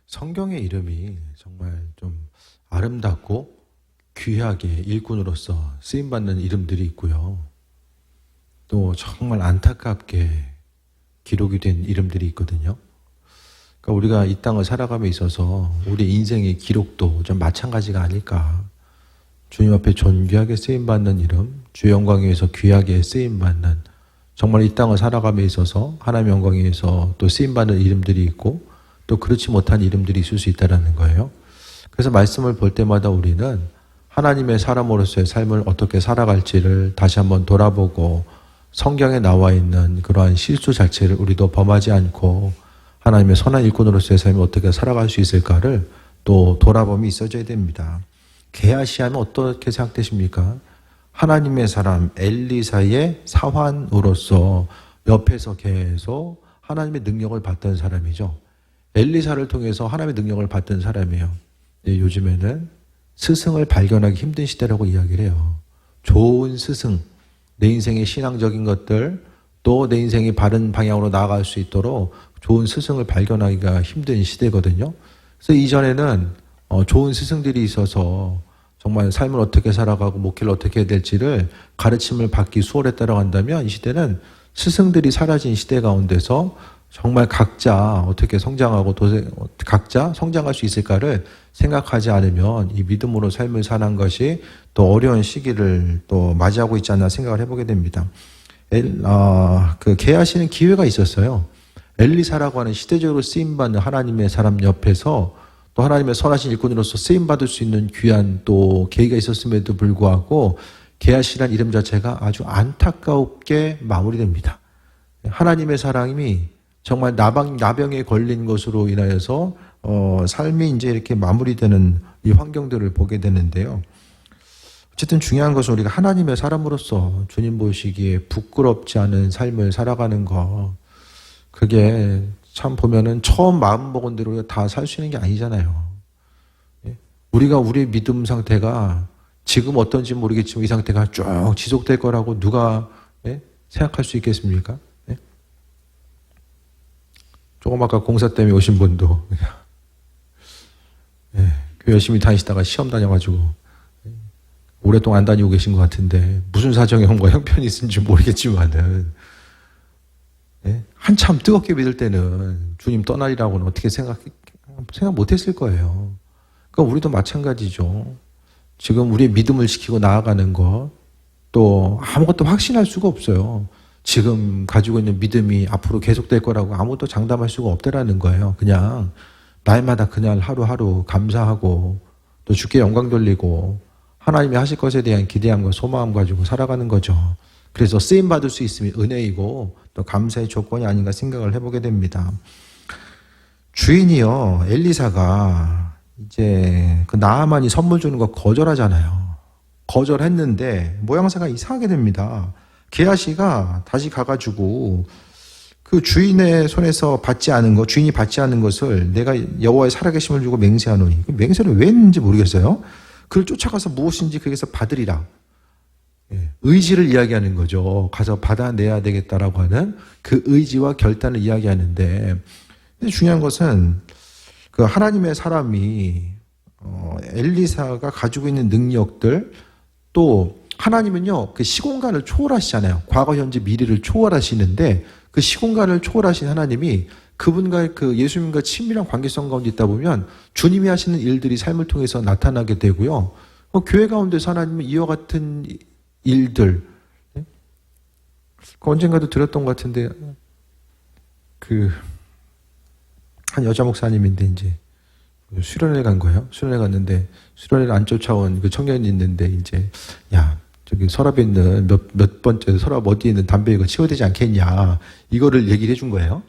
성경의 이름이 정말 좀 아름답고 귀하게 일꾼으로서 쓰임받는 이름들이 있고요. 또 정말 안타깝게 기록이 된 이름들이 있거든요. 그러니까 우리가 이 땅을 살아감에 있어서 우리 인생의 기록도 좀 마찬가지가 아닐까. 주님 앞에 존귀하게 쓰임받는 이름, 주의 영광에 위해서 귀하게 쓰임받는, 정말 이 땅을 살아감에 있어서 하나님의 영광에 위해서 또 쓰임받는 이름들이 있고 또 그렇지 못한 이름들이 있을 수 있다는 거예요. 그래서 말씀을 볼 때마다 우리는 하나님의 사람으로서의 삶을 어떻게 살아갈지를 다시 한번 돌아보고 성경에 나와 있는 그러한 실수 자체를 우리도 범하지 않고 하나님의 선한 일꾼으로서의 삶을 어떻게 살아갈 수 있을까를 또 돌아봄이 있어져야 됩니다. 게하시 하면 어떻게 생각되십니까? 하나님의 사람 엘리사의 사환으로서 옆에서 계속 하나님의 능력을 받던 사람이죠. 엘리사를 통해서 하나님의 능력을 받던 사람이에요. 요즘에는 스승을 발견하기 힘든 시대라고 이야기를 해요. 좋은 스승, 내 인생의 신앙적인 것들, 또 내 인생이 바른 방향으로 나아갈 수 있도록 좋은 스승을 발견하기가 힘든 시대거든요. 그래서 이전에는 좋은 스승들이 있어서 정말 삶을 어떻게 살아가고 목회를 어떻게 해야 될지를 가르침을 받기 수월했다고 한다면, 이 시대는 스승들이 사라진 시대 가운데서 정말 각자 어떻게 성장하고 각자 성장할 수 있을까를 생각하지 않으면 이 믿음으로 삶을 사는 것이 또 어려운 시기를 또 맞이하고 있지 않나 생각을 해보게 됩니다. 그 게하시는 기회가 있었어요. 엘리사라고 하는 시대적으로 쓰임받는 하나님의 사람 옆에서 또 하나님의 선하신 일꾼으로서 쓰임받을 수 있는 귀한 또 계기가 있었음에도 불구하고 게하시라는 이름 자체가 아주 안타깝게 마무리됩니다. 하나님의 사람이 정말 나병에 걸린 것으로 인하여서 삶이 이제 이렇게 마무리되는 이 환경들을 보게 되는데요. 어쨌든 중요한 것은 우리가 하나님의 사람으로서 주님 보시기에 부끄럽지 않은 삶을 살아가는 것, 그게 참 보면은 처음 마음 먹은 대로 다 살 수 있는 게 아니잖아요. 우리가 우리의 믿음 상태가 지금 어떤지 모르겠지만 이 상태가 쭉 지속될 거라고 누가 생각할 수 있겠습니까? 조금 아까 공사 때문에 오신 분도 교회 열심히 다니시다가 시험 다녀가지고 오랫동안 안 다니고 계신 것 같은데 무슨 사정에 뭔가 형편이 있는지 모르겠지만은 한참 뜨겁게 믿을 때는 주님 떠나리라고는 어떻게 생각 못했을 거예요. 그러니까 우리도 마찬가지죠. 지금 우리의 믿음을 지키고 나아가는 것, 또 아무것도 확신할 수가 없어요. 지금 가지고 있는 믿음이 앞으로 계속될 거라고 아무것도 장담할 수가 없다라는 거예요. 그냥 날마다 그날 하루하루 감사하고 또 주께 영광 돌리고 하나님이 하실 것에 대한 기대함과 소망 가지고 살아가는 거죠. 그래서 쓰임받을 수 있으면 은혜이고 또 감사의 조건이 아닌가 생각을 해보게 됩니다. 주인이요, 엘리사가 이제 그 나아만이 선물 주는 거 거절하잖아요. 거절했는데 모양새가 이상하게 됩니다. 게하시가 다시 가가지고 그 주인의 손에서 받지 않은 것, 주인이 받지 않은 것을 내가 여호와의 살아계심을 주고 맹세하노니, 그 맹세를 왜 했는지 모르겠어요. 그를 쫓아가서 무엇인지 거기서 받으리라. 의지를 이야기하는 거죠. 가서 받아내야 되겠다라고 하는 그 의지와 결단을 이야기하는데, 근데 중요한 것은 그 하나님의 사람이 엘리사가 가지고 있는 능력들, 또 하나님은요 그 시공간을 초월하시잖아요. 과거, 현재, 미래를 초월하시는데 그 시공간을 초월하신 하나님이 그분과 그 예수님과 친밀한 관계성 가운데 있다 보면 주님이 하시는 일들이 삶을 통해서 나타나게 되고요. 교회 가운데서 하나님은 이와 같은 일들, 언젠가도 들었던 것 같은데 한 여자 목사님인데 이제 수련회 간 거예요. 수련회 갔는데 수련회를 안 쫓아온 그 청년이 있는데 이제 저기 서랍에 있는 몇 번째 서랍 어디에 있는 담배 이거 치워야 되지 않겠냐, 이거를 얘기를 해준 거예요.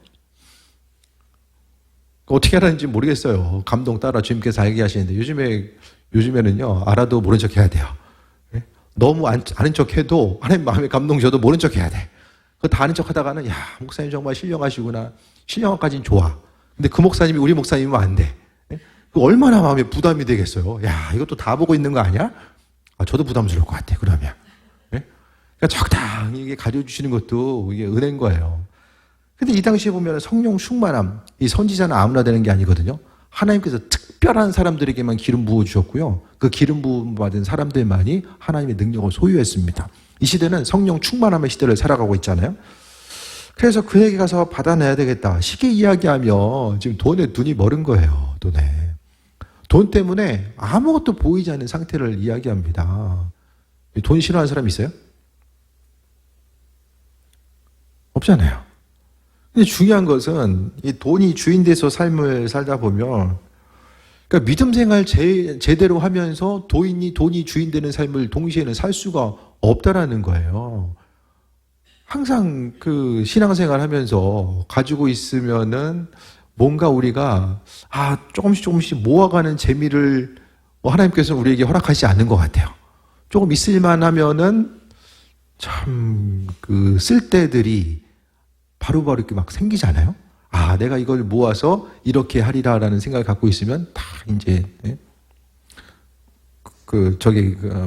어떻게 하라는지 모르겠어요. 감동 따라 주님께서 얘기하시는데 요즘에는요 알아도 모른 척 해야 돼요. 너무 아는 척 해도 하나님 마음에 감동 줘도 모른 척 해야 돼. 그거 다 아는 척 하다가는 목사님 정말 신령하시구나. 신령한까지는 좋아. 근데 그 목사님이 우리 목사님이면 안 돼. 그 얼마나 마음에 부담이 되겠어요. 이것도 다 보고 있는 거 아니야? 저도 부담스러울 것 같아, 그러면. 그러니까 적당히 이게 가르쳐주시는 것도 이게 은혜인 거예요. 근데 이 당시에 보면 성령 충만함, 이 선지자는 아무나 되는 게 아니거든요. 하나님께서 특별한 사람들에게만 기름 부어주셨고요. 그 기름 부음 받은 사람들만이 하나님의 능력을 소유했습니다. 이 시대는 성령 충만함의 시대를 살아가고 있잖아요. 그래서 그에게 가서 받아내야 되겠다. 쉽게 이야기하면 지금 돈에 눈이 멀은 거예요. 돈 때문에 아무것도 보이지 않는 상태를 이야기합니다. 돈 싫어하는 사람 있어요? 없잖아요. 근데 중요한 것은 이 돈이 주인 돼서 삶을 살다 보면, 그러니까 믿음 생활 제대로 하면서 돈이 주인 되는 삶을 동시에는 살 수가 없다라는 거예요. 항상 그 신앙생활 하면서 가지고 있으면은 뭔가 우리가 조금씩 모아가는 재미를 하나님께서 우리에게 허락하지 않는 것 같아요. 조금 있을만 하면은 참 그 쓸 때들이 바로바로 이렇게 막 생기잖아요. 내가 이걸 모아서 이렇게 하리라라는 생각을 갖고 있으면 다 이제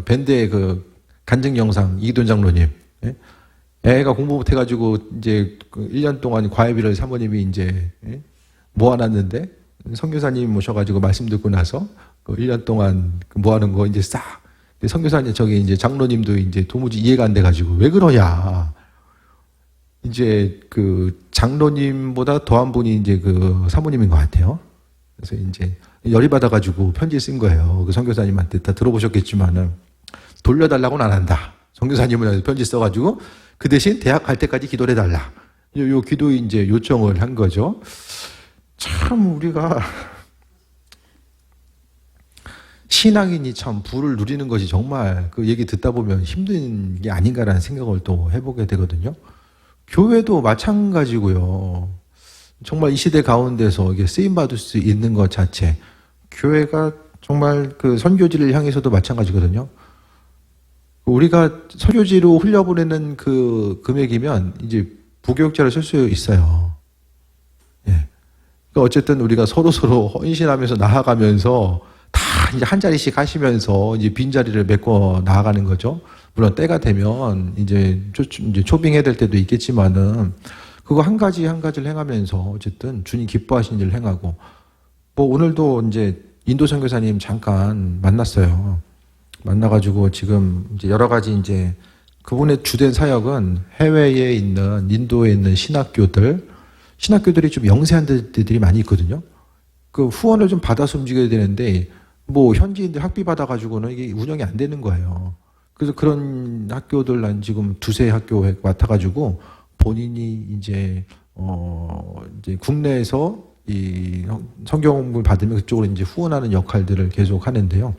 밴드의 그 간증 영상 이기돈 장로님, 애가 공부 못해가지고 이제 1년 동안 과외비를 사모님이 이제 모아놨는데 선교사님 모셔가지고 말씀 듣고 나서 그 1년 동안 모아놓은 거 이제 싹 선교사님 이제 장로님도 이제 도무지 이해가 안 돼가지고 왜 그러냐. 이제 그 장로님보다 더한 분이 이제 그 사모님인 것 같아요. 그래서 이제 열이 받아가지고 편지 쓴 거예요. 그 선교사님한테 다 들어보셨겠지만은 돌려달라고는 안 한다. 선교사님은 편지 써가지고 그 대신 대학 갈 때까지 기도를 해달라. 요 기도 이제 요청을 한 거죠. 참 우리가 신앙인이 참 부를 누리는 것이 정말 그 얘기 듣다 보면 힘든 게 아닌가라는 생각을 또 해보게 되거든요. 교회도 마찬가지고요. 정말 이 시대 가운데서 이게 쓰임받을 수 있는 것 자체, 교회가 정말 그 선교지를 향해서도 마찬가지거든요. 우리가 선교지로 흘려보내는 그 금액이면 이제 부교육자를 쓸 수 있어요. 그러니까 어쨌든 우리가 서로 헌신하면서 나아가면서 다 이제 한 자리씩 하시면서 이제 빈자리를 메꿔 나아가는 거죠. 물론 때가 되면 이제 초빙해야 될 때도 있겠지만은 그거 한 가지를 행하면서 어쨌든 주님 기뻐하시는 일을 행하고, 오늘도 이제 인도 선교사님 잠깐 만났어요. 만나가지고 지금 이제 여러 가지 이제 그분의 주된 사역은 해외에 있는 인도에 있는 신학교들이 좀 영세한 데들이 많이 있거든요. 그 후원을 좀 받아서 움직여야 되는데 현지인들 학비 받아가지고는 이게 운영이 안 되는 거예요. 그래서 그런 학교들 난 지금 2-3 학교에 맡아가지고 본인이 이제 국내에서 이 성경을 받으면 그쪽으로 이제 후원하는 역할들을 계속 하는데요.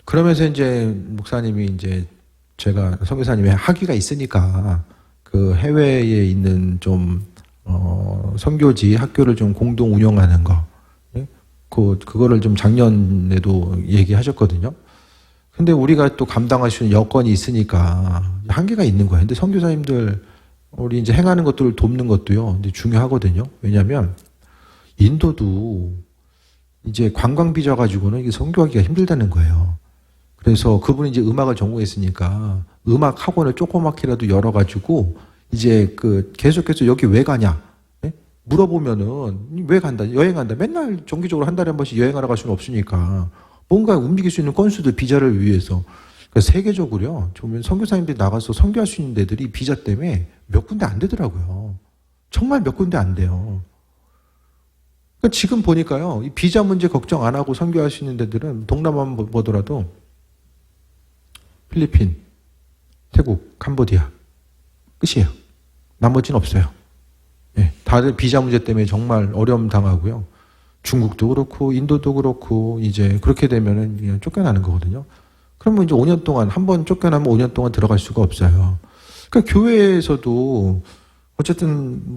그러면서 이제 목사님이 이제 제가 선교사님의 학위가 있으니까 그 해외에 있는 좀 선교지 학교를 좀 공동 운영하는 거, 그거를 좀 작년에도 얘기하셨거든요. 근데 우리가 또 감당할 수 있는 여건이 있으니까 한계가 있는 거예요. 근데 선교사님들 우리 이제 행하는 것들을 돕는 것도요, 근데 중요하거든요. 왜냐하면 인도도 이제 관광 비자 가지고는 이게 선교하기가 힘들다는 거예요. 그래서 그분이 이제 음악을 전공했으니까 음악 학원을 조그맣게라도 열어가지고 이제 계속해서 여기 왜 가냐? 물어보면은 왜 간다? 여행한다. 맨날 정기적으로 한 달에 한 번씩 여행하러 갈 수는 없으니까 뭔가 움직일 수 있는 건수들 비자를 위해서. 그러니까 세계적으로요. 보면 선교사님들이 나가서 선교할 수 있는 데들이 비자 때문에 몇 군데 안 되더라고요. 정말 몇 군데 안 돼요. 그러니까 지금 보니까요. 이 비자 문제 걱정 안 하고 선교할 수 있는 데들은 동남아만 보더라도 필리핀, 태국, 캄보디아 끝이에요. 나머지는 없어요. 다들 비자 문제 때문에 정말 어려움 당하고요. 중국도 그렇고 인도도 그렇고 이제 그렇게 되면은 그냥 쫓겨나는 거거든요. 그러면 이제 5년 동안 한 번 쫓겨나면 5년 동안 들어갈 수가 없어요. 그러니까 교회에서도 어쨌든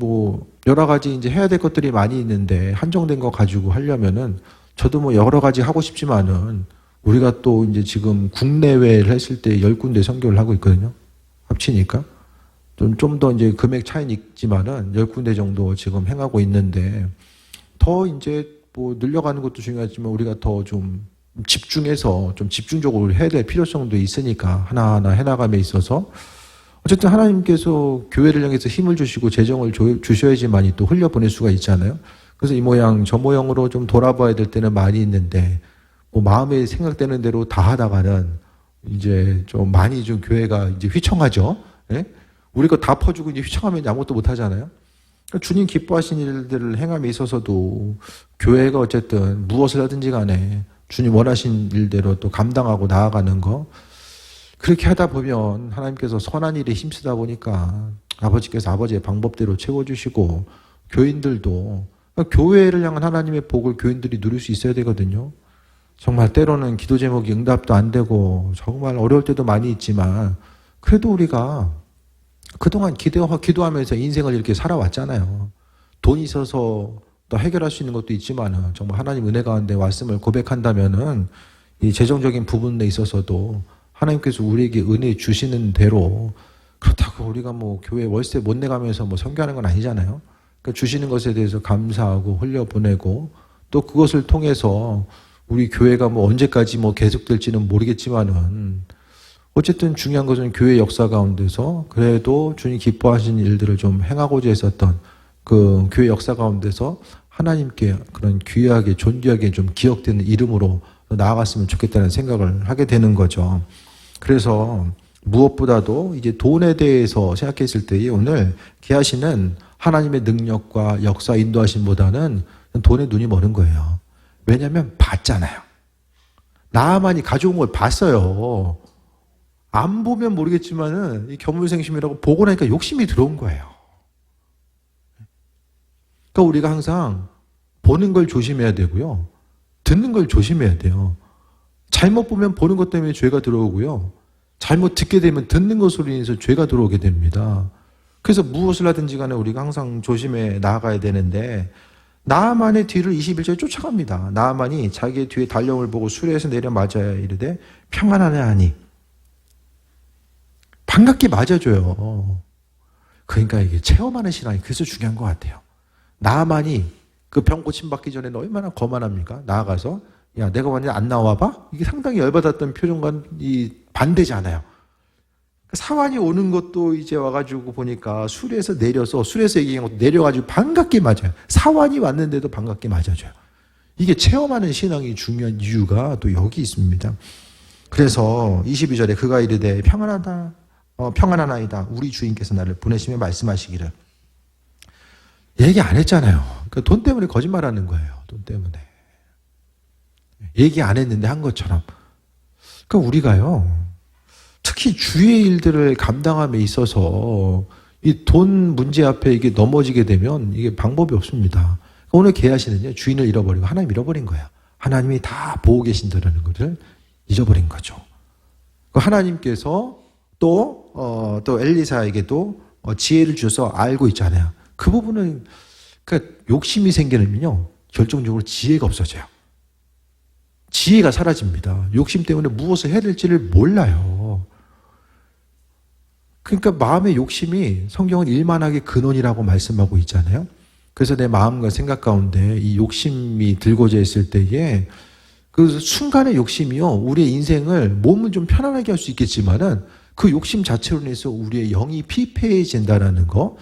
여러 가지 이제 해야 될 것들이 많이 있는데 한정된 거 가지고 하려면은 저도 여러 가지 하고 싶지만은 우리가 또 이제 지금 국내외를 했을 때 10군데 선교를 하고 있거든요. 합치니까. 좀 더 이제 금액 차이는 있지만은 10군데 정도 지금 행하고 있는데 더 이제 늘려가는 것도 중요하지만 우리가 더 좀 집중해서 좀 집중적으로 해야 될 필요성도 있으니까 하나하나 해나감에 있어서 어쨌든 하나님께서 교회를 향해서 힘을 주시고 재정을 주셔야지만이 또 흘려보낼 수가 있잖아요. 그래서 이 모양 저 모양으로 좀 돌아봐야 될 때는 많이 있는데 뭐 마음에 생각되는 대로 다 하다가는 이제 좀 많이 좀 교회가 이제 휘청하죠. 예? 우리 거 다 퍼주고 이제 휘청하면 아무것도 못 하잖아요. 그러니까 주님 기뻐하신 일들을 행함에 있어서도 교회가 어쨌든 무엇을 하든지 간에 주님 원하신 일대로 또 감당하고 나아가는 거, 그렇게 하다 보면 하나님께서 선한 일에 힘쓰다 보니까 아버지께서 아버지의 방법대로 채워주시고, 교인들도 교회를 향한 하나님의 복을 교인들이 누릴 수 있어야 되거든요. 정말 때로는 기도 제목이 응답도 안 되고 정말 어려울 때도 많이 있지만, 그래도 우리가 그동안 기도하면서 인생을 이렇게 살아왔잖아요. 돈이 있어서 또 해결할 수 있는 것도 있지만 정말 하나님 은혜 가운데 왔음을 고백한다면은 이 재정적인 부분에 있어서도 하나님께서 우리에게 은혜 주시는 대로, 그렇다고 우리가 뭐 교회 월세 못 내가면서 뭐 선교하는 건 아니잖아요. 그러니까 주시는 것에 대해서 감사하고 흘려보내고, 또 그것을 통해서 우리 교회가 뭐 언제까지 뭐 계속될지는 모르겠지만은 어쨌든 중요한 것은 교회 역사 가운데서 그래도 주님 기뻐하신 일들을 좀 행하고자 했었던 그 교회 역사 가운데서 하나님께 그런 귀하게 존귀하게 좀 기억되는 이름으로 나아갔으면 좋겠다는 생각을 하게 되는 거죠. 그래서 무엇보다도 이제 돈에 대해서 생각했을 때에 오늘 게하시는 하나님의 능력과 역사 인도하심보다는 돈에 눈이 머는 거예요. 왜냐하면 봤잖아요. 나만이 가져온 걸 봤어요. 안 보면 모르겠지만은 이 견물생심이라고 보고 나니까 욕심이 들어온 거예요. 그러니까 우리가 항상 보는 걸 조심해야 되고요. 듣는 걸 조심해야 돼요. 잘못 보면 보는 것 때문에 죄가 들어오고요. 잘못 듣게 되면 듣는 것으로 인해서 죄가 들어오게 됩니다. 그래서 무엇을 하든지 간에 우리가 항상 조심해 나아가야 되는데, 나아만의 뒤를 21절에 쫓아갑니다. 나아만이 자기의 뒤에 달려옴을 보고 수레에서 내려 맞아야 이르되 평안하네 하니. 반갑게 맞아줘요. 그러니까 이게 체험하는 신앙이 그래서 중요한 것 같아요. 나아만이 그 병 고침받기 전에 얼마나 거만합니까? 나아가서 야 내가 완전 안 나와봐? 이게 상당히 열받았던 표정과 이 반대잖아요. 사환이 오는 것도 이제 와가지고 보니까 수레에서 내려서, 수레에서 얘기한 것도 내려가지고 반갑게 맞아요. 사환이 왔는데도 반갑게 맞아줘요. 이게 체험하는 신앙이 중요한 이유가 또 여기 있습니다. 그래서 22절에 그가 이르되 평안하나이다. 우리 주인께서 나를 보내시며 말씀하시기를. 얘기 안 했잖아요. 그러니까 돈 때문에 거짓말하는 거예요. 돈 때문에. 얘기 안 했는데 한 것처럼. 그러니까 우리가요, 특히 주의 일들을 감당함에 있어서 이 돈 문제 앞에 이게 넘어지게 되면 이게 방법이 없습니다. 오늘 게하시는요, 주인을 잃어버리고 하나님 잃어버린 거야. 하나님이 다 보고 계신다는 것을 잊어버린 거죠. 하나님께서 또 엘리사에게도 지혜를 주셔서 알고 있잖아요. 그 부분은, 그러니까 욕심이 생기면요, 결정적으로 지혜가 없어져요. 지혜가 사라집니다. 욕심 때문에 무엇을 해야 될지를 몰라요. 그러니까 마음의 욕심이 성경은 일만하게 근원이라고 말씀하고 있잖아요. 그래서 내 마음과 생각 가운데 이 욕심이 들고자 있을 때에 그 순간의 욕심이요, 우리의 인생을, 몸은 좀 편안하게 할 수 있겠지만은 그 욕심 자체로 인해서 우리의 영이 피폐해진다라는 거.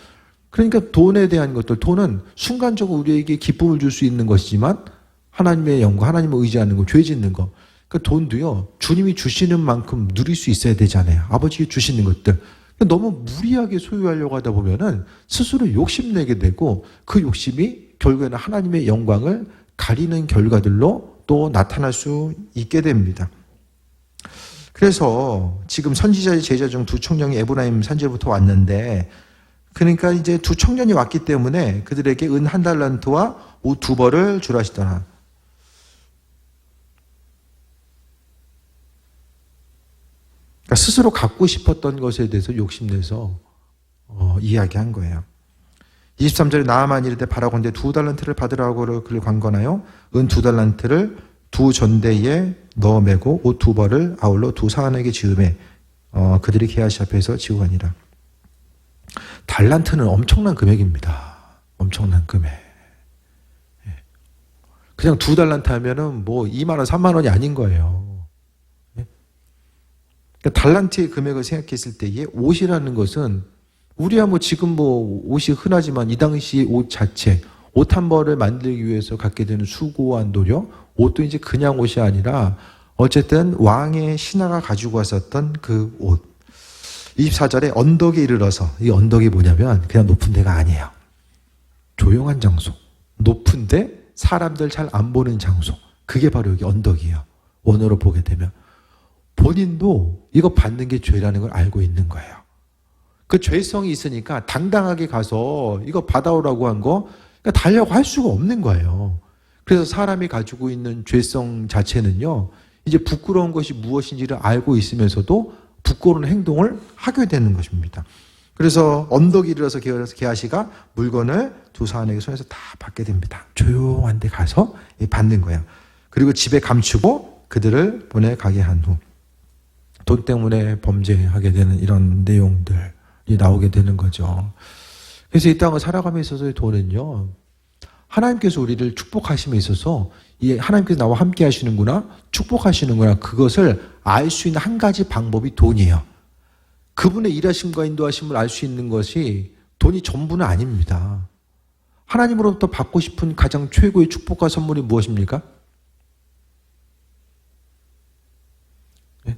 그러니까 돈에 대한 것들, 돈은 순간적으로 우리에게 기쁨을 줄 수 있는 것이지만 하나님의 영과 하나님을 의지하는 거, 죄 짓는 거. 그러니까 돈도요, 주님이 주시는 만큼 누릴 수 있어야 되잖아요. 아버지가 주시는 것들. 너무 무리하게 소유하려고 하다 보면은 스스로 욕심내게 되고, 그 욕심이 결국에는 하나님의 영광을 가리는 결과들로 또 나타날 수 있게 됩니다. 그래서 지금 선지자의 제자 중 두 청년이 에브라임 산지로부터 왔는데, 그러니까 이제 두 청년이 왔기 때문에 그들에게 은 1달란트와 옷 2벌을 주라 하시더라. 그러니까 스스로 갖고 싶었던 것에 대해서 욕심내서 이야기한 거예요. 23절에 나아만 이르되 바라건대 2달란트를 받으라고 그를 관건하여 은 2달란트를 두 전대에 넣어 매고 옷 2벌을 아울러 두 사환에게 지으매 그들이 게하시 앞에서 지고 가니라. 달란트는 엄청난 금액입니다. 엄청난 금액. 그냥 2달란트 하면은 뭐 2만 원, 3만 원이 아닌 거예요. 그러니까 달란트의 금액을 생각했을 때에 옷이라는 것은, 우리야 뭐 지금 뭐 옷이 흔하지만 이 당시 옷 자체, 옷 한 벌을 만들기 위해서 갖게 되는 수고와 노력, 옷도 이제 그냥 옷이 아니라 어쨌든 왕의 신하가 가지고 왔었던 그 옷. 24절에 언덕에 이르러서, 이 언덕이 뭐냐면 그냥 높은 데가 아니에요. 조용한 장소, 높은데 사람들 잘 안 보는 장소. 그게 바로 여기 언덕이에요. 원어로 보게 되면. 본인도 이거 받는 게 죄라는 걸 알고 있는 거예요. 그 죄성이 있으니까 당당하게 가서 이거 받아오라고 한 거 그러니까 달라고 할 수가 없는 거예요. 그래서 사람이 가지고 있는 죄성 자체는요, 이제 부끄러운 것이 무엇인지를 알고 있으면서도 부끄러운 행동을 하게 되는 것입니다. 그래서 언덕에 이르러서 게하시가 물건을 두 사람에게 손에서 다 받게 됩니다. 조용한 데 가서 받는 거예요. 그리고 집에 감추고 그들을 보내가게 한 후 돈 때문에 범죄하게 되는 이런 내용들이 나오게 되는 거죠. 그래서 이 땅을 살아감에 있어서의 돈은요, 하나님께서 우리를 축복하심에 있어서 이 하나님께서 나와 함께 하시는구나, 축복하시는구나, 그것을 알 수 있는 한 가지 방법이 돈이에요. 그분의 일하심과 인도하심을 알 수 있는 것이 돈이 전부는 아닙니다. 하나님으로부터 받고 싶은 가장 최고의 축복과 선물이 무엇입니까?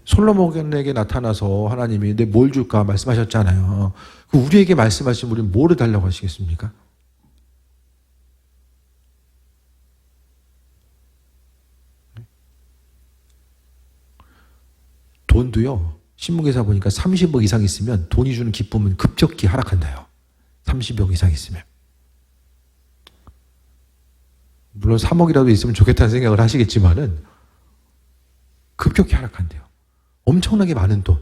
솔로몬에게 나타나서 하나님이 내 뭘 줄까 말씀하셨잖아요. 우리에게 말씀하신 우리는 뭐를 달라고 하시겠습니까? 돈도요, 신문기사 보니까 30억 이상 있으면 돈이 주는 기쁨은 급격히 하락한다요. 30억 이상 있으면. 물론 3억이라도 있으면 좋겠다는 생각을 하시겠지만은 급격히 하락한대요. 엄청나게 많은 돈.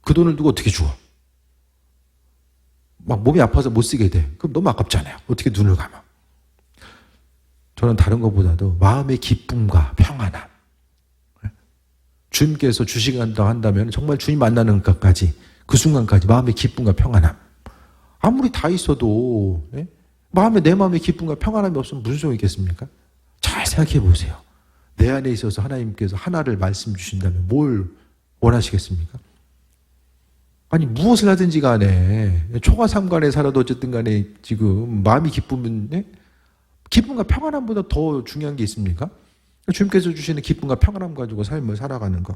그 돈을 누가 어떻게 주어? 막 몸이 아파서 못 쓰게 돼. 그럼 너무 아깝잖아요. 어떻게 눈을 감아? 저는 다른 것보다도 마음의 기쁨과 평안함. 주님께서 주시간다 한다면 정말 주님 만나는 것까지, 그 순간까지 마음의 기쁨과 평안함. 아무리 다 있어도 내 마음의 기쁨과 평안함이 없으면 무슨 소용이 있겠습니까? 잘 생각해 보세요. 내 안에 있어서 하나님께서 하나를 말씀 주신다면 뭘 원하시겠습니까? 아니 무엇을 하든지 간에 초과 삼간에 살아도 어쨌든 간에 지금 마음이 기쁘면 기쁨과 평안함보다 더 중요한 게 있습니까? 주님께서 주시는 기쁨과 평안함 가지고 삶을 살아가는 거.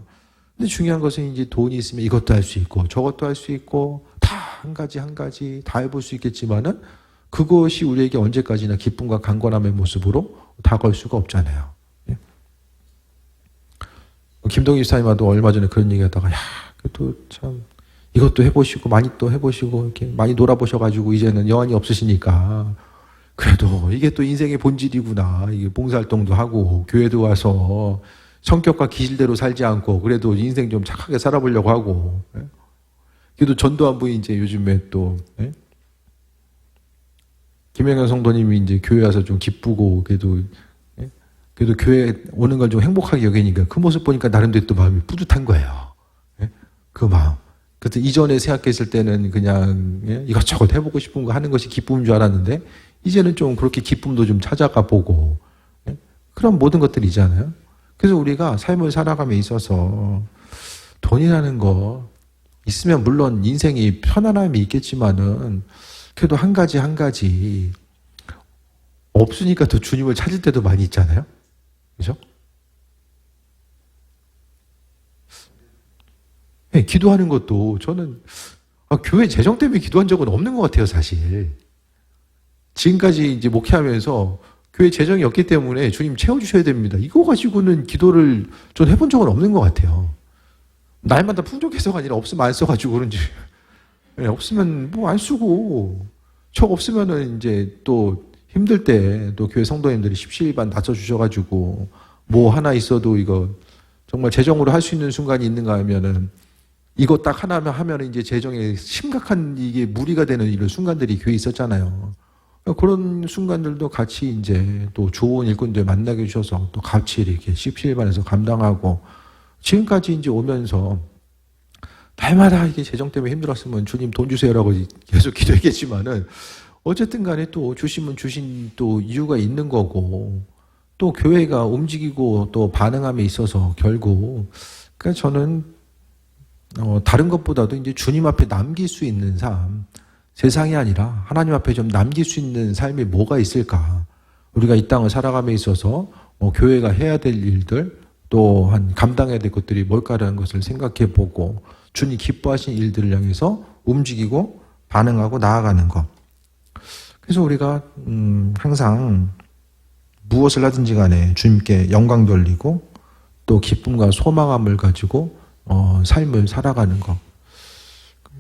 근데 중요한 것은 이제 돈이 있으면 이것도 할 수 있고 저것도 할 수 있고 다 한 가지 다 해볼 수 있겠지만은 그것이 우리에게 언제까지나 기쁨과 강건함의 모습으로 다가올 수가 없잖아요. 김동희 집사님하고 얼마 전에 그런 얘기하다가 그것도 참 이것도 해보시고 많이 또 해보시고 이렇게 많이 놀아보셔가지고 이제는 여한이 없으시니까 그래도 이게 또 인생의 본질이구나. 이게 봉사활동도 하고 교회도 와서 성격과 기질대로 살지 않고 그래도 인생 좀 착하게 살아보려고 하고 그래도 전도한 분이 이제 요즘에 또 김영현 성도님이 이제 교회 와서 좀 기쁘고 그래도 교회 오는 걸 좀 행복하게 여기니까 그 모습 보니까 나름대로 또 마음이 뿌듯한 거예요. 그 마음. 그때 이전에 생각했을 때는 그냥 이것저것 해보고 싶은 거 하는 것이 기쁨인 줄 알았는데 이제는 좀 그렇게 기쁨도 좀 찾아가 보고 그런 모든 것들이잖아요. 그래서 우리가 삶을 살아감에 있어서 돈이라는 거 있으면 물론 인생이 편안함이 있겠지만은 그래도 한 가지 없으니까 더 주님을 찾을 때도 많이 있잖아요. 그죠? 네, 기도하는 것도 저는 교회 재정 때문에 기도한 적은 없는 것 같아요, 사실. 지금까지 이제 목회하면서 교회 재정이 없기 때문에 주님 채워주셔야 됩니다. 이거 가지고는 기도를 전 해본 적은 없는 것 같아요. 날마다 풍족해서가 아니라 없으면 안 써가지고 그런지. 네, 없으면 뭐 안 쓰고, 저 없으면은 이제 또 힘들 때 또 교회 성도님들이 십시일반 낮춰주셔가지고 뭐 하나 있어도 이거 정말 재정으로 할 수 있는 순간이 있는가 하면은 이거 딱 하나만 하면은 이제 재정에 심각한 이게 무리가 되는 이런 순간들이 교회에 있었잖아요. 그런 순간들도 같이 이제 또 좋은 일꾼들 만나게 해주셔서 또 같이 이렇게 십시일반에서 감당하고 지금까지 이제 오면서 날마다 이게 재정 때문에 힘들었으면 주님 돈 주세요라고 계속 기도했겠지만은 어쨌든 간에 또 주시면 주신 또 이유가 있는 거고 또 교회가 움직이고 또 반응함에 있어서 결국 그러니까 저는 다른 것보다도 이제 주님 앞에 남길 수 있는 삶, 세상이 아니라 하나님 앞에 좀 남길 수 있는 삶이 뭐가 있을까? 우리가 이 땅을 살아감에 있어서 교회가 해야 될 일들, 또한 감당해야 될 것들이 뭘까라는 것을 생각해 보고 주님 기뻐하신 일들을 향해서 움직이고 반응하고 나아가는 것. 그래서 우리가 항상 무엇을 하든지 간에 주님께 영광 돌리고 또 기쁨과 소망함을 가지고 삶을 살아가는 것.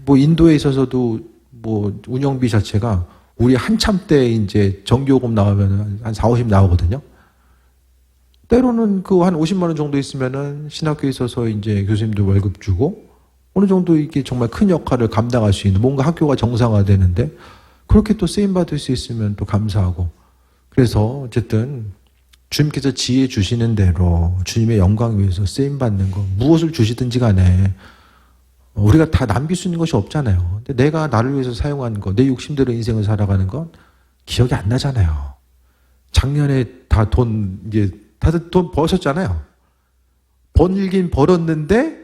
뭐 인도에 있어서도 뭐 운영비 자체가 우리 한참 때 이제 전기요금 나오면 한 4, 50 나오거든요. 때로는 그 한 50만 원 정도 있으면은 신학교에 있어서 이제 교수님들 월급 주고 어느 정도 이게 정말 큰 역할을 감당할 수 있는 뭔가 학교가 정상화되는데 그렇게 또 쓰임 받을 수 있으면 또 감사하고 그래서 어쨌든 주님께서 지혜 주시는 대로 주님의 영광 위해서 쓰임 받는 거 무엇을 주시든지 간에 우리가 다 남길 수 있는 것이 없잖아요. 근데 내가 나를 위해서 사용한 거, 내 욕심대로 인생을 살아가는 건 기억이 안 나잖아요. 작년에 다 돈 이제 다들 돈 버셨잖아요. 벌긴 벌었는데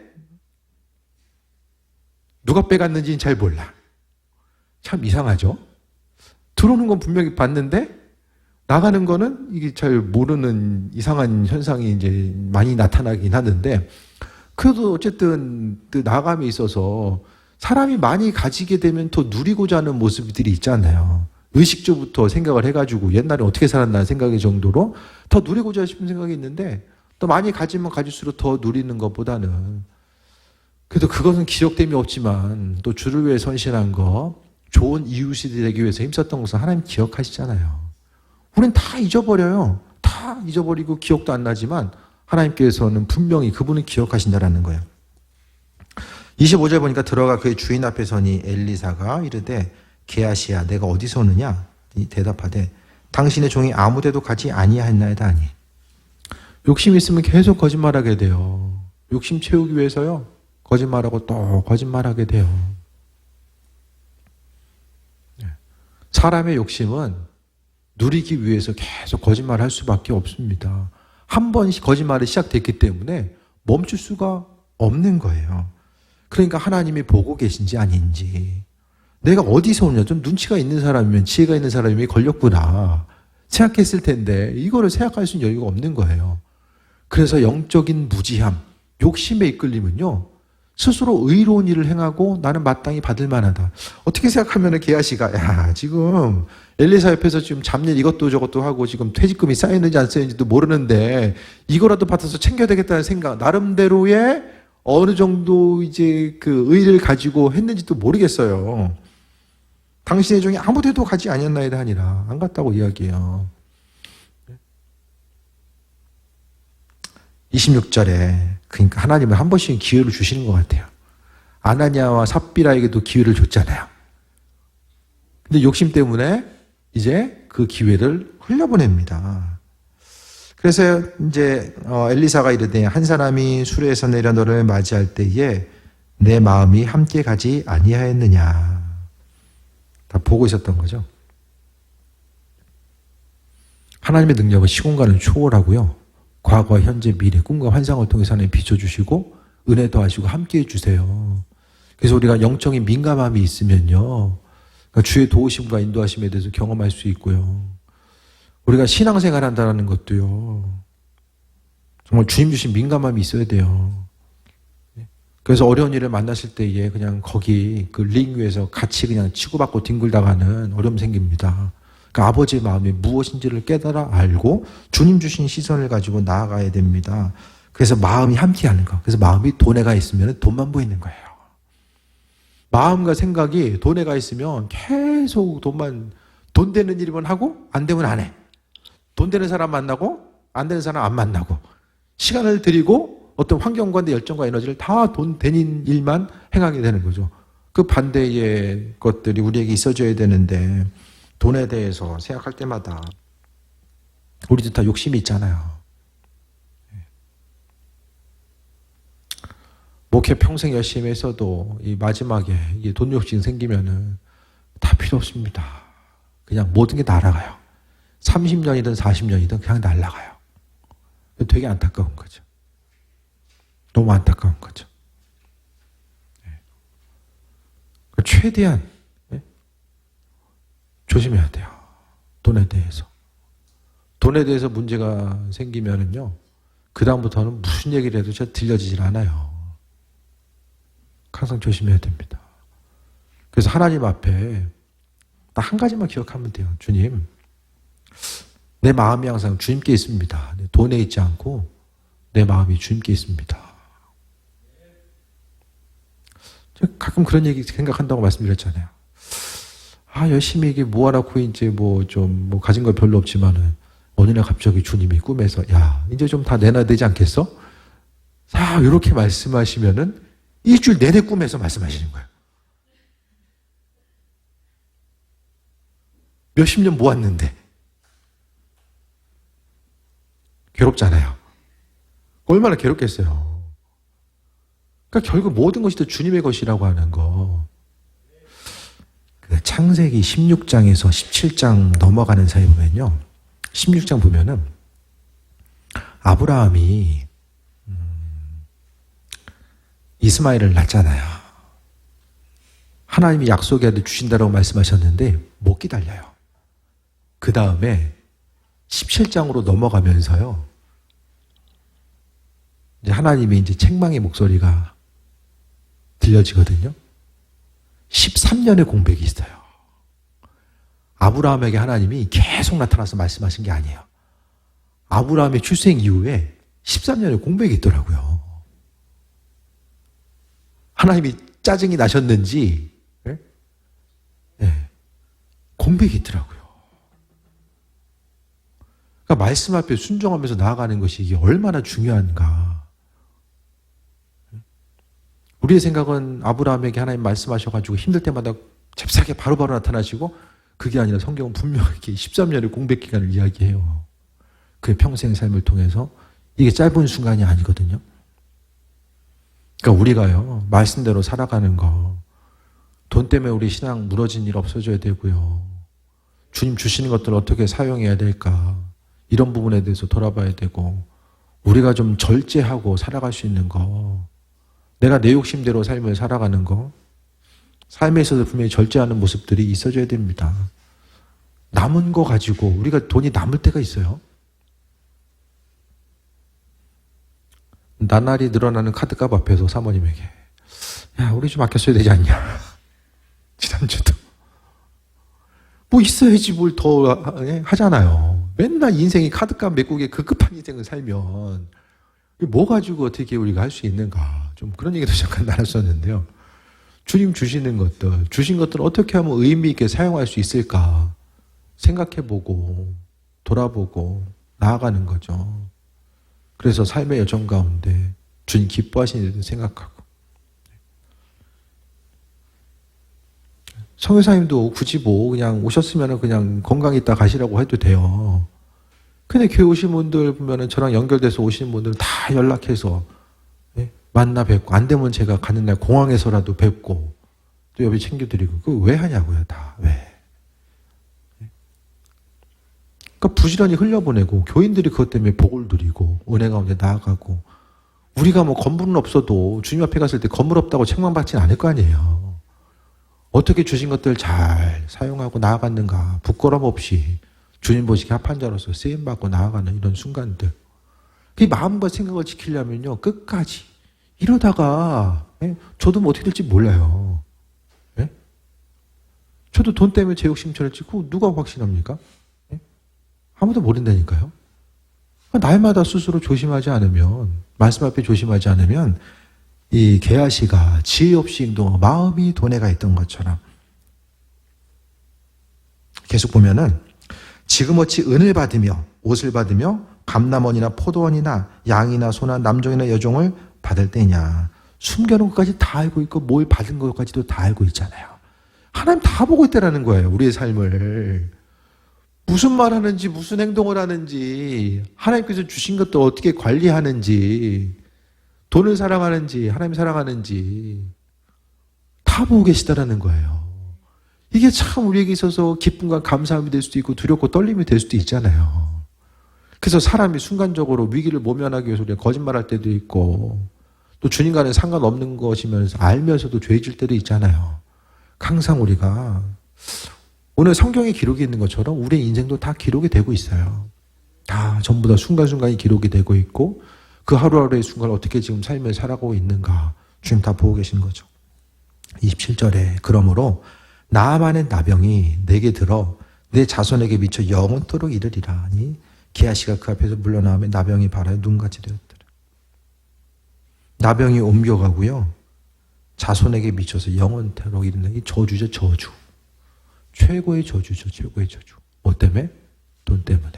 누가 빼갔는지는 잘 몰라. 참 이상하죠. 들어오는 건 분명히 봤는데 나가는 거는 이게 잘 모르는 이상한 현상이 이제 많이 나타나긴 하는데 그래도 어쨌든 그 나감에 있어서 사람이 많이 가지게 되면 더 누리고자 하는 모습들이 있잖아요. 의식주부터 생각을 해가지고 옛날에 어떻게 살았나 생각의 정도로 더 누리고자 싶은 생각이 있는데 또 많이 가지면 가질수록 더 누리는 것보다는 그래도 그것은 기억됨이 없지만 또 주를 위해 선신한 거 좋은 이웃이 되기 위해서 힘썼던 것을 하나님 기억하시잖아요. 우린 다 잊어버려요. 다 잊어버리고 기억도 안 나지만 하나님께서는 분명히 그분은 기억하신다라는 거예요. 25절 보니까 들어가 그의 주인 앞에 서니 엘리사가 이르되 게하시야 내가 어디서 오느냐? 대답하되 당신의 종이 아무데도 가지 아니하였나이다 하니 욕심 있으면 계속 거짓말하게 돼요. 욕심 채우기 위해서요. 거짓말하고 또 거짓말하게 돼요. 사람의 욕심은 누리기 위해서 계속 거짓말할 수밖에 없습니다. 한 번 거짓말이 시작됐기 때문에 멈출 수가 없는 거예요. 그러니까 하나님이 보고 계신지 아닌지 내가 어디서 오냐 좀 눈치가 있는 사람이면 지혜가 있는 사람이 걸렸구나 생각했을 텐데 이거를 생각할 수 있는 여유가 없는 거예요. 그래서 영적인 무지함, 욕심에 이끌리면요 스스로 의로운 일을 행하고 나는 마땅히 받을 만하다. 어떻게 생각하면 게하시가 야 지금 엘리사 옆에서 지금 잡일 이것도 저것도 하고 지금 퇴직금이 쌓였는지 안 쌓였는지도 모르는데 이거라도 받아서 챙겨야 되겠다는 생각 나름대로의 어느 정도 이제 그 의를 가지고 했는지도 모르겠어요. 당신의 종이 아무데도 가지 아니었나이다 하니라. 안 갔다고 이야기해요. 26절에 그러니까 하나님은 한 번씩 기회를 주시는 것 같아요. 아나니아와 삽비라에게도 기회를 줬잖아요. 근데 욕심 때문에 이제 그 기회를 흘려보냅니다. 그래서 이제 엘리사가 이르되 한 사람이 수레에서 내려 너를 맞이할 때에 내 마음이 함께 가지 아니하였느냐. 다 보고 있었던 거죠. 하나님의 능력은 시공간을 초월하고요. 과거, 현재, 미래, 꿈과 환상을 통해서 하나님 비춰주시고 은혜 더하시고 함께해 주세요. 그래서 우리가 영적인 민감함이 있으면요. 그러니까 주의 도우심과 인도하심에 대해서 경험할 수 있고요. 우리가 신앙생활 한다는 것도요. 정말 주님 주신 민감함이 있어야 돼요. 그래서 어려운 일을 만났을 때에 그냥 거기 그 링 위에서 같이 그냥 치고받고 뒹굴다가는 어려움 생깁니다. 그러니까 아버지의 마음이 무엇인지를 깨달아 알고 주님 주신 시선을 가지고 나아가야 됩니다. 그래서 마음이 함께하는 거. 그래서 마음이 돈에 가 있으면 돈만 보이는 거예요. 마음과 생각이 돈에 가 있으면 계속 돈 되는 일만 하고 안 되면 안 해. 돈 되는 사람 만나고 안 되는 사람 안 만나고 시간을 들이고 어떤 환경과 내 열정과 에너지를 다 돈 되는 일만 행하게 되는 거죠. 그 반대의 것들이 우리에게 있어줘야 되는데 돈에 대해서 생각할 때마다 우리도 다 욕심이 있잖아요. 목회 평생 열심히 했어도 이 마지막에 이게 돈 욕심 생기면은 다 필요 없습니다. 그냥 모든 게 날아가요. 30년이든 40년이든 그냥 날아가요. 되게 안타까운 거죠. 너무 안타까운 거죠. 최대한 조심해야 돼요. 돈에 대해서. 돈에 대해서 문제가 생기면은요, 그다음부터는 무슨 얘기를 해도 잘 들려지질 않아요. 항상 조심해야 됩니다. 그래서 하나님 앞에 딱 한 가지만 기억하면 돼요. 주님, 내 마음이 항상 주님께 있습니다. 돈에 있지 않고 내 마음이 주님께 있습니다. 제가 가끔 그런 얘기 생각한다고 말씀드렸잖아요. 열심히 이게 모아놓고 이제 뭐 가진 거 별로 없지만은 어느 날 갑자기 주님이 꿈에서 이제 좀 다 내놔야 되지 않겠어? 이렇게 말씀하시면은 일주일 내내 꿈에서 말씀하시는 거예요. 몇십 년 모았는데. 괴롭잖아요. 얼마나 괴롭겠어요. 그러니까 결국 모든 것이 다 주님의 것이라고 하는 거. 그 창세기 16장에서 17장 넘어가는 사이 보면요. 16장 보면은 아브라함이 이스마엘을 낳잖아요. 하나님이 약속의 아들 주신다라고 말씀하셨는데 못 기다려요. 그 다음에 17장으로 넘어가면서요. 이제 하나님의 이제 책망의 목소리가 들려지거든요. 13년의 공백이 있어요. 아브라함에게 하나님이 계속 나타나서 말씀하신 게 아니에요. 아브라함의 출생 이후에 13년의 공백이 있더라고요. 하나님이 짜증이 나셨는지 공백이 있더라고요. 그러니까 말씀 앞에 순종하면서 나아가는 것이 이게 얼마나 중요한가. 우리의 생각은 아브라함에게 하나님 말씀하셔가지고 힘들 때마다 잽싸게 바로바로 나타나시고, 그게 아니라 성경은 분명하게 13년의 공백 기간을 이야기해요. 그의 평생 삶을 통해서. 이게 짧은 순간이 아니거든요. 그러니까 우리가요, 말씀대로 살아가는 거, 돈 때문에 우리 신앙 무너진 일 없어져야 되고요. 주님 주시는 것들을 어떻게 사용해야 될까, 이런 부분에 대해서 돌아봐야 되고, 우리가 좀 절제하고 살아갈 수 있는 거, 내가 내 욕심대로 삶을 살아가는 거, 삶에 있어서 분명히 절제하는 모습들이 있어져야 됩니다. 남은 거 가지고 우리가 돈이 남을 때가 있어요. 나날이 늘어나는 카드값 앞에서 사모님에게 우리 좀 아껴 써야 되지 않냐. 지난주도 뭐 있어야지 뭘 더 하잖아요. 맨날 인생이 카드값 메꾸기에 급급한 인생을 살면 뭐 가지고 어떻게 우리가 할 수 있는가. 좀 그런 얘기도 잠깐 나눴었는데요. 주님 주시는 것들, 주신 것들을 어떻게 하면 의미 있게 사용할 수 있을까 생각해보고 돌아보고 나아가는 거죠. 그래서 삶의 여정 가운데 주님 기뻐하시는 일도 생각하고. 성교사님도 굳이 그냥 오셨으면 그냥 건강히 있다 가시라고 해도 돼요. 근데 교회 오신 분들 보면은 저랑 연결돼서 오시는 분들 다 연락해서 만나 뵙고, 안 되면 제가 가는 날 공항에서라도 뵙고 또 옆에 챙겨드리고. 그거 왜 하냐고요, 다. 왜? 그러니까 부지런히 흘려보내고, 교인들이 그것 때문에 복을 누리고 은혜 가운데 나아가고, 우리가 뭐 건물은 없어도 주님 앞에 갔을 때 건물 없다고 책망받지는 않을 거 아니에요. 어떻게 주신 것들 잘 사용하고 나아갔는가, 부끄럼 없이 주님 보시기에 합한 자로서 쓰임받고 나아가는 이런 순간들. 그 마음과 생각을 지키려면요, 끝까지. 이러다가 저도 뭐 어떻게 될지 몰라요. 저도 돈 때문에 제 욕심처럼 찍고 누가 확신합니까? 아무도 모른다니까요. 날마다 스스로 조심하지 않으면, 말씀 앞에 조심하지 않으면 이 게하시가 지혜 없이 행동하고 마음이 돈에 가 있던 것처럼. 계속 보면은 지금 어찌 은을 받으며 옷을 받으며 감남원이나 포도원이나 양이나 소나 남종이나 여종을 받을 때냐. 숨겨놓은 것까지 다 알고 있고 뭘 받은 것까지도 다 알고 있잖아요. 하나님 다 보고 있다라는 거예요. 우리의 삶을. 무슨 말 하는지, 무슨 행동을 하는지, 하나님께서 주신 것도 어떻게 관리하는지, 돈을 사랑하는지, 하나님 사랑하는지 다 보고 계시다라는 거예요. 이게 참 우리에게 있어서 기쁨과 감사함이 될 수도 있고 두렵고 떨림이 될 수도 있잖아요. 그래서 사람이 순간적으로 위기를 모면하기 위해서 우리가 거짓말할 때도 있고, 또 주님과는 상관없는 것이면서 알면서도 죄질 때도 있잖아요. 항상 우리가 오늘 성경에 기록이 있는 것처럼 우리의 인생도 다 기록이 되고 있어요. 다 전부 다 순간순간이 기록이 되고 있고 그 하루하루의 순간을 어떻게 지금 삶을 살아가고 있는가 주님 다 보고 계시는 거죠. 27절에 그러므로 나아만의 나병이 내게 들어 내 자손에게 미쳐 영원토록 이르리라 하니 게하시가 그 앞에서 물러나오며 나병이 발하여 눈같이 되었더라. 나병이 옮겨가고요. 자손에게 미쳐서 영원토록 이르는 이 저주죠. 저주. 최고의 저주죠. 최고의 저주. 뭐 때문에? 돈 때문에.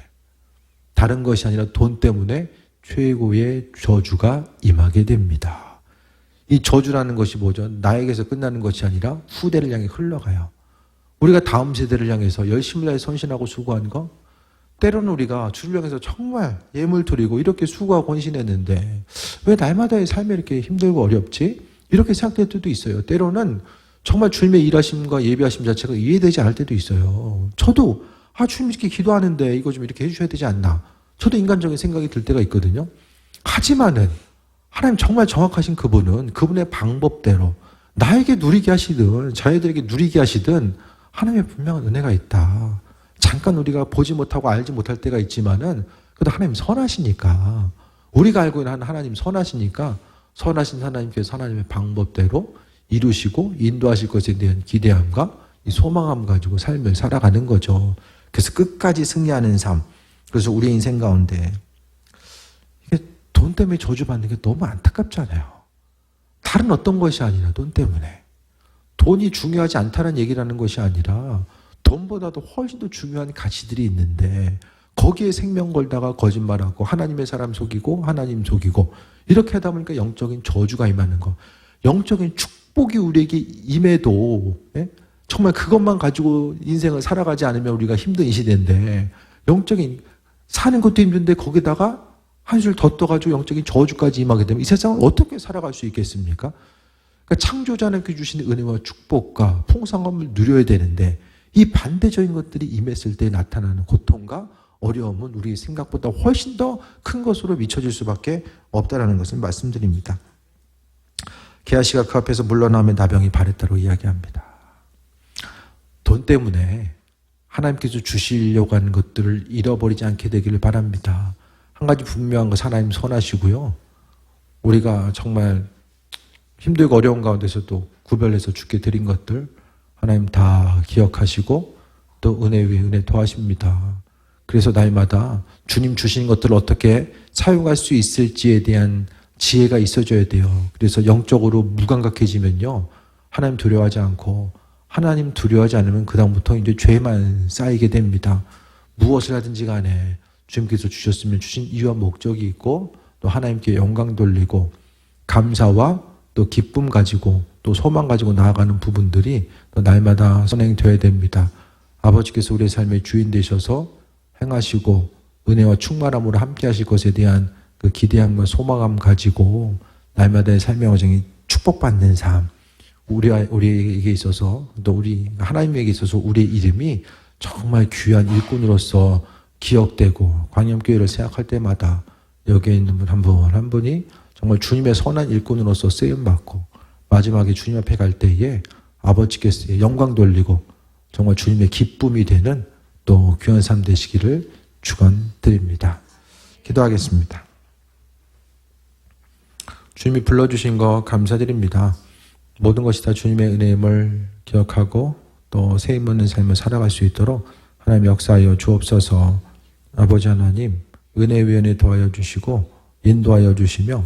다른 것이 아니라 돈 때문에 최고의 저주가 임하게 됩니다. 이 저주라는 것이 뭐죠? 나에게서 끝나는 것이 아니라 후대를 향해 흘러가요. 우리가 다음 세대를 향해서 열심히 다해 선신하고 수고한 거, 때로는 우리가 주를 향해서 정말 예물 드리고 이렇게 수고하고 헌신했는데 왜 날마다의 삶이 이렇게 힘들고 어렵지? 이렇게 생각될 때도 있어요. 때로는 정말 주님의 일하심과 예배하심 자체가 이해되지 않을 때도 있어요. 저도 주님 이렇게 기도하는데 이거 좀 이렇게 해주셔야 되지 않나. 저도 인간적인 생각이 들 때가 있거든요. 하지만은 하나님 정말 정확하신 그분은 그분의 방법대로 나에게 누리게 하시든 자녀들에게 누리게 하시든 하나님의 분명한 은혜가 있다. 잠깐 우리가 보지 못하고 알지 못할 때가 있지만은 그래도 하나님 선하시니까 우리가 알고 있는 하나님 선하시니까 선하신 하나님께서 하나님의 방법대로 이루시고 인도하실 것에 대한 기대함과 이 소망함 가지고 삶을 살아가는 거죠. 그래서 끝까지 승리하는 삶. 그래서 우리 인생 가운데 이게 돈 때문에 저주받는 게 너무 안타깝잖아요. 다른 어떤 것이 아니라 돈 때문에. 돈이 중요하지 않다는 얘기라는 것이 아니라 돈보다도 훨씬 더 중요한 가치들이 있는데 거기에 생명 걸다가 거짓말하고 하나님의 사람 속이고 하나님 속이고 이렇게 하다 보니까 영적인 저주가 임하는 거. 영적인 축복이 우리에게 임해도 정말 그것만 가지고 인생을 살아가지 않으면 우리가 힘든 이 시대인데 영적인 사는 것도 힘든데 거기다가 한술 더 떠가지고 영적인 저주까지 임하게 되면 이 세상을 어떻게 살아갈 수 있겠습니까? 그러니까 창조자 하나님께 주시는 은혜와 축복과 풍성함을 누려야 되는데 이 반대적인 것들이 임했을 때 나타나는 고통과 어려움은 우리 생각보다 훨씬 더 큰 것으로 미쳐질 수밖에 없다는 것을 말씀드립니다. 게하시가 그 앞에서 물러나며 나병이 발했다고 이야기합니다. 돈 때문에 하나님께서 주시려고 하는 것들을 잃어버리지 않게 되기를 바랍니다. 한 가지 분명한 것 하나님 선하시고요. 우리가 정말 힘들고 어려운 가운데서도 구별해서 주께 드린 것들 하나님 다 기억하시고 또 은혜 위에 은혜 더하십니다. 그래서 날마다 주님 주신 것들을 어떻게 사용할 수 있을지에 대한 지혜가 있어져야 돼요. 그래서 영적으로 무감각해지면요. 하나님 두려워하지 않고 하나님 두려워하지 않으면 그다음부터 이제 죄만 쌓이게 됩니다. 무엇을 하든지 간에 주님께서 주셨으면 주신 이유와 목적이 있고 또 하나님께 영광 돌리고 감사와 또 기쁨 가지고 또 소망 가지고 나아가는 부분들이 또 날마다 선행되어야 됩니다. 아버지께서 우리의 삶의 주인 되셔서 행하시고 은혜와 충만함으로 함께 하실 것에 대한 그 기대함과 소망함 가지고 날마다의 삶의 과정이 축복받는 삶, 우리에게 있어서 또 우리 하나님에게 있어서 우리의 이름이 정말 귀한 일꾼으로서 기억되고 광염교회를 생각할 때마다 여기에 있는 분 한 분 한 분이 정말 주님의 선한 일꾼으로서 쓰임받고 마지막에 주님 앞에 갈 때에 아버지께서 영광 돌리고 정말 주님의 기쁨이 되는 또 귀한 삶 되시기를 축원드립니다. 기도하겠습니다. 주님이 불러주신 거 감사드립니다. 모든 것이 다 주님의 은혜임을 기억하고 또 세임 없는 삶을 살아갈 수 있도록 하나님 역사하여 주옵소서. 아버지 하나님 은혜 위에 은혜 더하여 주시고 인도하여 주시며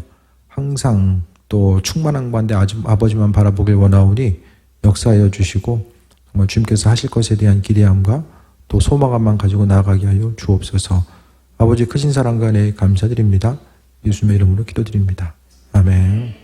항상 또 충만한 가운데 아버지만 바라보길 원하오니 역사하여 주시고 정말 주님께서 하실 것에 대한 기대함과 또 소망함만 가지고 나아가게 하여 주옵소서. 아버지 크신 사랑과 은혜에 감사드립니다. 예수님의 이름으로 기도드립니다. 아멘.